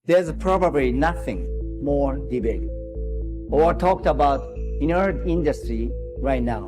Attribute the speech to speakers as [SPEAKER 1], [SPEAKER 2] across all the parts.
[SPEAKER 1] there's probably nothing more debated or talked about in our industry right now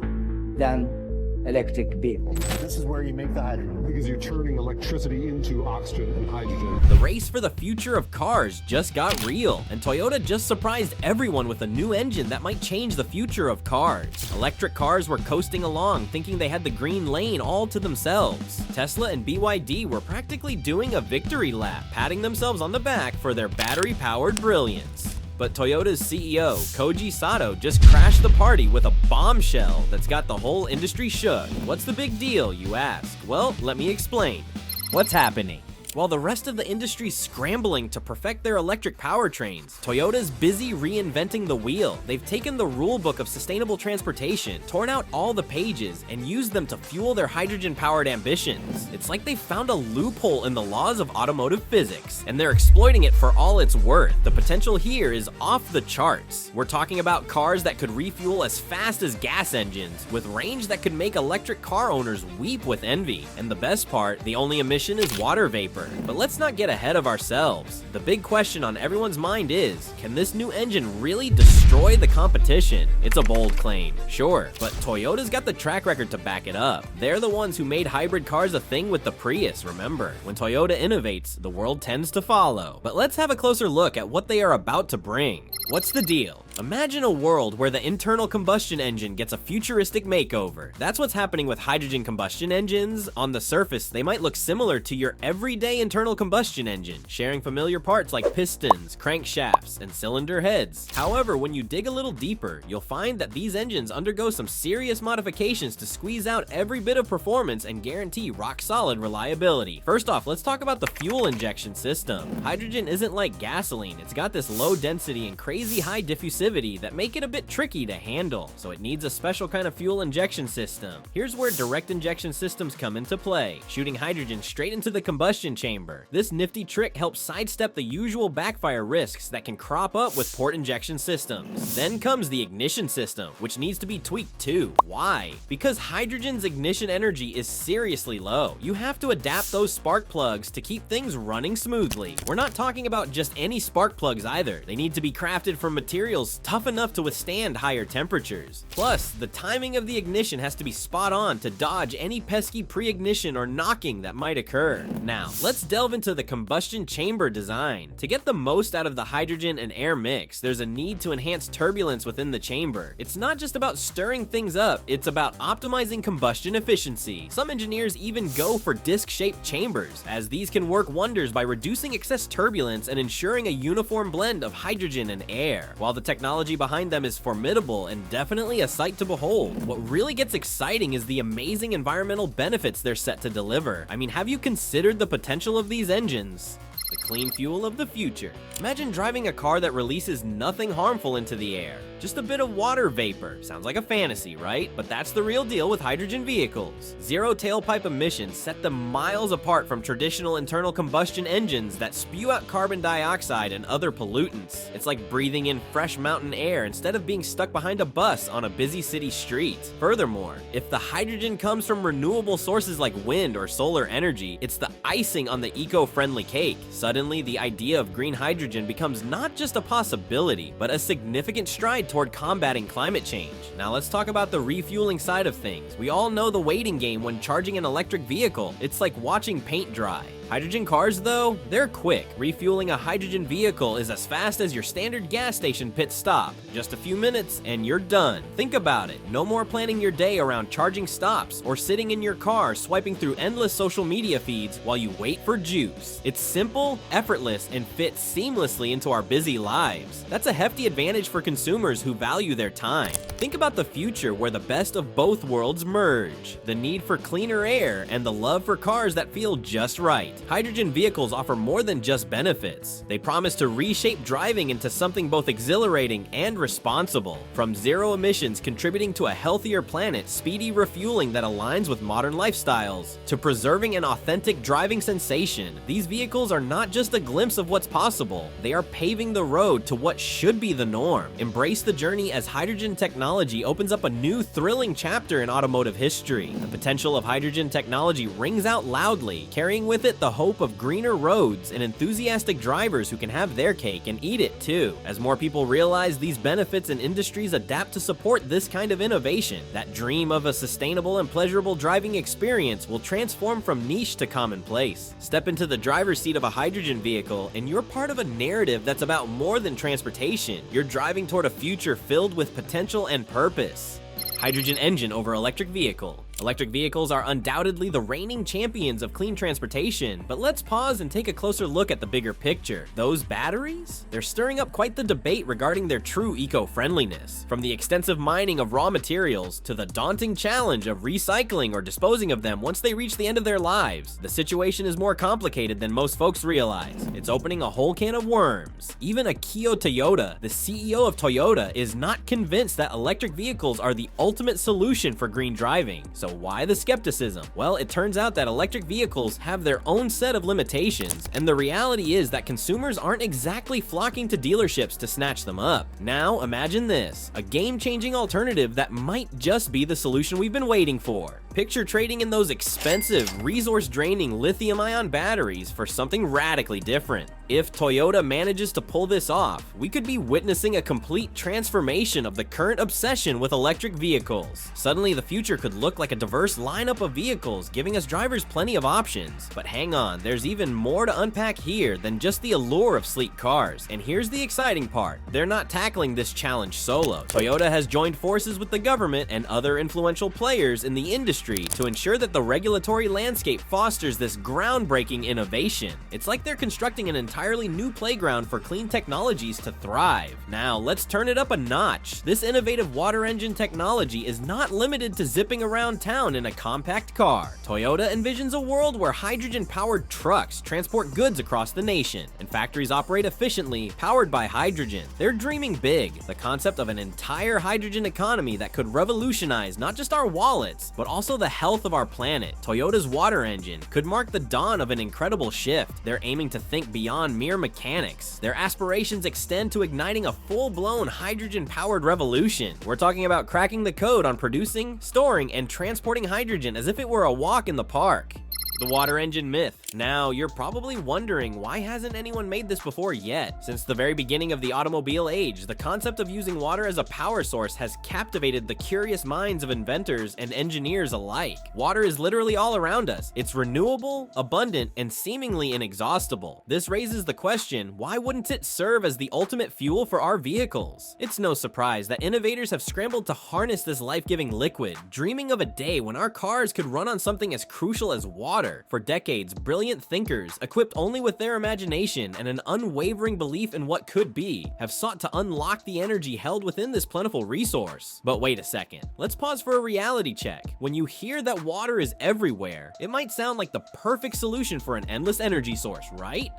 [SPEAKER 1] than electric vehicles.
[SPEAKER 2] This is where you make the hydrogen, because you're turning electricity into oxygen and hydrogen.
[SPEAKER 3] The race for the future of cars just got real, and Toyota just surprised everyone with a new engine that might change the future of cars. Electric cars were coasting along, thinking they had the green lane all to themselves. Tesla and BYD were practically doing a victory lap, patting themselves on the back for their battery-powered brilliance. But Toyota's CEO, Koji Sato, just crashed the party with a bombshell that's got the whole industry shook. What's the big deal, you ask? Well, let me explain. What's happening? While the rest of the industry's scrambling to perfect their electric powertrains, Toyota's busy reinventing the wheel. They've taken the rulebook of sustainable transportation, torn out all the pages, and used them to fuel their hydrogen-powered ambitions. It's like they found a loophole in the laws of automotive physics, and they're exploiting it for all it's worth. The potential here is off the charts. We're talking about cars that could refuel as fast as gas engines, with range that could make electric car owners weep with envy. And the best part, the only emission is water vapor. But let's not get ahead of ourselves. The big question on everyone's mind is, can this new engine really destroy the competition? It's a bold claim, sure, but Toyota's got the track record to back it up. They're the ones who made hybrid cars a thing with the Prius, remember? When Toyota innovates, the world tends to follow. But let's have a closer look at what they are about to bring. What's the deal? Imagine a world where the internal combustion engine gets a futuristic makeover. That's what's happening with hydrogen combustion engines. On the surface, they might look similar to your everyday internal combustion engine, sharing familiar parts like pistons, crankshafts, and cylinder heads. However, when you dig a little deeper, you'll find that these engines undergo some serious modifications to squeeze out every bit of performance and guarantee rock-solid reliability. First off, let's talk about the fuel injection system. Hydrogen isn't like gasoline. It's got this low density and crazy high diffusivity that make it a bit tricky to handle, so it needs a special kind of fuel injection system. Here's where direct injection systems come into play, shooting hydrogen straight into the combustion chamber. This nifty trick helps sidestep the usual backfire risks that can crop up with port injection systems. Then comes the ignition system, which needs to be tweaked too. Why? Because hydrogen's ignition energy is seriously low. You have to adapt those spark plugs to keep things running smoothly. We're not talking about just any spark plugs either. They need to be crafted from materials tough enough to withstand higher temperatures. Plus, the timing of the ignition has to be spot on to dodge any pesky pre-ignition or knocking that might occur. Now, let's delve into the combustion chamber design. To get the most out of the hydrogen and air mix, there's a need to enhance turbulence within the chamber. It's not just about stirring things up, it's about optimizing combustion efficiency. Some engineers even go for disc-shaped chambers, as these can work wonders by reducing excess turbulence and ensuring a uniform blend of hydrogen and air. While the technology behind them is formidable and definitely a sight to behold, what really gets exciting is the amazing environmental benefits they're set to deliver. I mean, have you considered the potential of these engines? The clean fuel of the future. Imagine driving a car that releases nothing harmful into the air. Just a bit of water vapor. Sounds like a fantasy, right? But that's the real deal with hydrogen vehicles. Zero tailpipe emissions set them miles apart from traditional internal combustion engines that spew out carbon dioxide and other pollutants. It's like breathing in fresh mountain air instead of being stuck behind a bus on a busy city street. Furthermore, if the hydrogen comes from renewable sources like wind or solar energy, it's the icing on the eco-friendly cake. Suddenly, the idea of green hydrogen becomes not just a possibility, but a significant stride toward combating climate change. Now let's talk about the refueling side of things. We all know the waiting game when charging an electric vehicle. It's like watching paint dry. Hydrogen cars, though, they're quick. Refueling a hydrogen vehicle is as fast as your standard gas station pit stop. Just a few minutes and you're done. Think about it. No more planning your day around charging stops or sitting in your car swiping through endless social media feeds while you wait for juice. It's simple, effortless, and fits seamlessly into our busy lives. That's a hefty advantage for consumers who value their time. Think about the future where the best of both worlds merge. The need for cleaner air and the love for cars that feel just right. Hydrogen vehicles offer more than just benefits. They promise to reshape driving into something both exhilarating and responsible. From zero emissions contributing to a healthier planet, speedy refueling that aligns with modern lifestyles, to preserving an authentic driving sensation, these vehicles are not just a glimpse of what's possible. They are paving the road to what should be the norm. Embrace the journey as hydrogen technology opens up a new thrilling chapter in automotive history. The potential of hydrogen technology rings out loudly, carrying with it the the hope of greener roads and enthusiastic drivers who can have their cake and eat it too. As more people realize these benefits and industries adapt to support this kind of innovation, that dream of a sustainable and pleasurable driving experience will transform from niche to commonplace. Step into the driver's seat of a hydrogen vehicle and you're part of a narrative that's about more than transportation. You're driving toward a future filled with potential and purpose. Hydrogen engine over electric vehicle. Electric vehicles are undoubtedly the reigning champions of clean transportation, but let's pause and take a closer look at the bigger picture. Those batteries? They're stirring up quite the debate regarding their true eco-friendliness. From the extensive mining of raw materials to the daunting challenge of recycling or disposing of them once they reach the end of their lives, the situation is more complicated than most folks realize. It's opening a whole can of worms. Even Akio Toyoda, the CEO of Toyota, is not convinced that electric vehicles are the ultimate solution for green driving. So why the skepticism? Well, it turns out that electric vehicles have their own set of limitations, and the reality is that consumers aren't exactly flocking to dealerships to snatch them up. Now, imagine this, a game-changing alternative that might just be the solution we've been waiting for. Picture trading in those expensive, resource-draining lithium-ion batteries for something radically different. If Toyota manages to pull this off, we could be witnessing a complete transformation of the current obsession with electric vehicles. Suddenly, the future could look like a diverse lineup of vehicles, giving us drivers plenty of options. But hang on, there's even more to unpack here than just the allure of sleek cars. And here's the exciting part. They're not tackling this challenge solo. Toyota has joined forces with the government and other influential players in the industry to ensure that the regulatory landscape fosters this groundbreaking innovation. It's like they're constructing an entirely new playground for clean technologies to thrive. Now, let's turn it up a notch. This innovative water engine technology is not limited to zipping around town in a compact car. Toyota envisions a world where hydrogen-powered trucks transport goods across the nation, and factories operate efficiently, powered by hydrogen. They're dreaming big, the concept of an entire hydrogen economy that could revolutionize not just our wallets, but also the health of our planet. Toyota's water engine could mark the dawn of an incredible shift. They're aiming to think beyond mere mechanics. Their aspirations extend to igniting a full-blown hydrogen-powered revolution. We're talking about cracking the code on producing, storing, and transporting hydrogen as if it were a walk in the park. The water engine myth. Now, you're probably wondering, why hasn't anyone made this before yet? Since the very beginning of the automobile age, the concept of using water as a power source has captivated the curious minds of inventors and engineers alike. Water is literally all around us. It's renewable, abundant, and seemingly inexhaustible. This raises the question, why wouldn't it serve as the ultimate fuel for our vehicles? It's no surprise that innovators have scrambled to harness this life-giving liquid, dreaming of a day when our cars could run on something as crucial as water. For decades, brilliant thinkers, equipped only with their imagination and an unwavering belief in what could be, have sought to unlock the energy held within this plentiful resource. But wait a second, let's pause for a reality check. When you hear that water is everywhere, it might sound like the perfect solution for an endless energy source, right?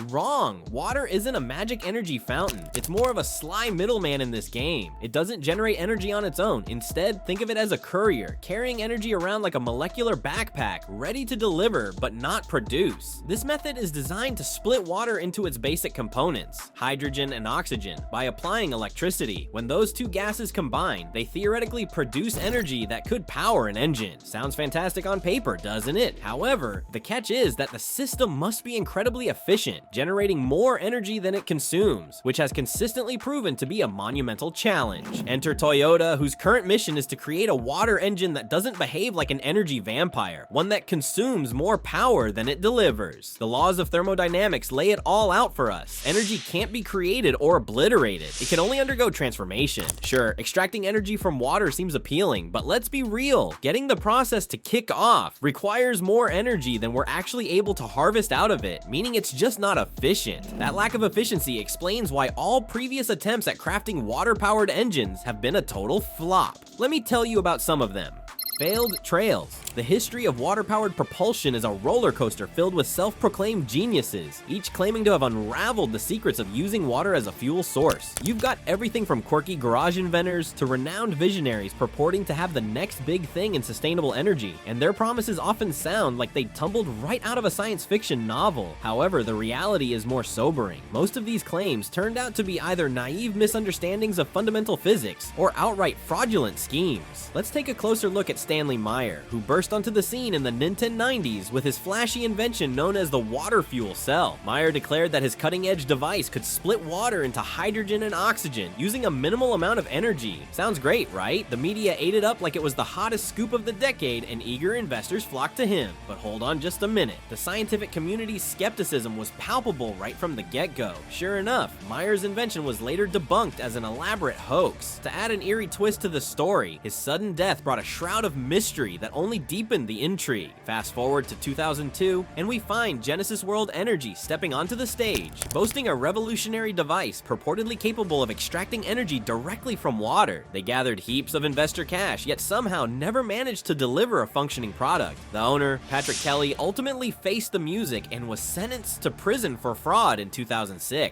[SPEAKER 3] Wrong. Water isn't a magic energy fountain. It's more of a sly middleman in this game. It doesn't generate energy on its own. Instead, think of it as a courier, carrying energy around like a molecular backpack, ready to deliver but not produce. This method is designed to split water into its basic components, hydrogen and oxygen, by applying electricity. When those two gases combine, they theoretically produce energy that could power an engine. Sounds fantastic on paper, doesn't it? However, the catch is that the system must be incredibly efficient, generating more energy than it consumes, which has consistently proven to be a monumental challenge. Enter Toyota, whose current mission is to create a water engine that doesn't behave like an energy vampire, one that consumes more power than it delivers. The laws of thermodynamics lay it all out for us. Energy can't be created or obliterated. It can only undergo transformation. Sure, extracting energy from water seems appealing, but let's be real. Getting the process to kick off requires more energy than we're actually able to harvest out of it, meaning it's just not efficient. That lack of efficiency explains why all previous attempts at crafting water-powered engines have been a total flop. Let me tell you about some of them. Failed trails. The history of water-powered propulsion is a roller coaster filled with self-proclaimed geniuses, each claiming to have unraveled the secrets of using water as a fuel source. You've got everything from quirky garage inventors to renowned visionaries purporting to have the next big thing in sustainable energy, and their promises often sound like they tumbled right out of a science fiction novel. However, the reality is more sobering. Most of these claims turned out to be either naive misunderstandings of fundamental physics or outright fraudulent schemes. Let's take a closer look at Stanley Meyer, who burst burst onto the scene in the Nintendo 90s with his flashy invention known as the water fuel cell. Meyer declared that his cutting-edge device could split water into hydrogen and oxygen using a minimal amount of energy. Sounds great, right? The media ate it up like it was the hottest scoop of the decade, and eager investors flocked to him. But hold on just a minute. The scientific community's skepticism was palpable right from the get-go. Sure enough, Meyer's invention was later debunked as an elaborate hoax. To add an eerie twist to the story, his sudden death brought a shroud of mystery that only deepened the intrigue. Fast forward to 2002, and we find Genesis World Energy stepping onto the stage, boasting a revolutionary device purportedly capable of extracting energy directly from water. They gathered heaps of investor cash, yet somehow never managed to deliver a functioning product. The owner, Patrick Kelly, ultimately faced the music and was sentenced to prison for fraud in 2006.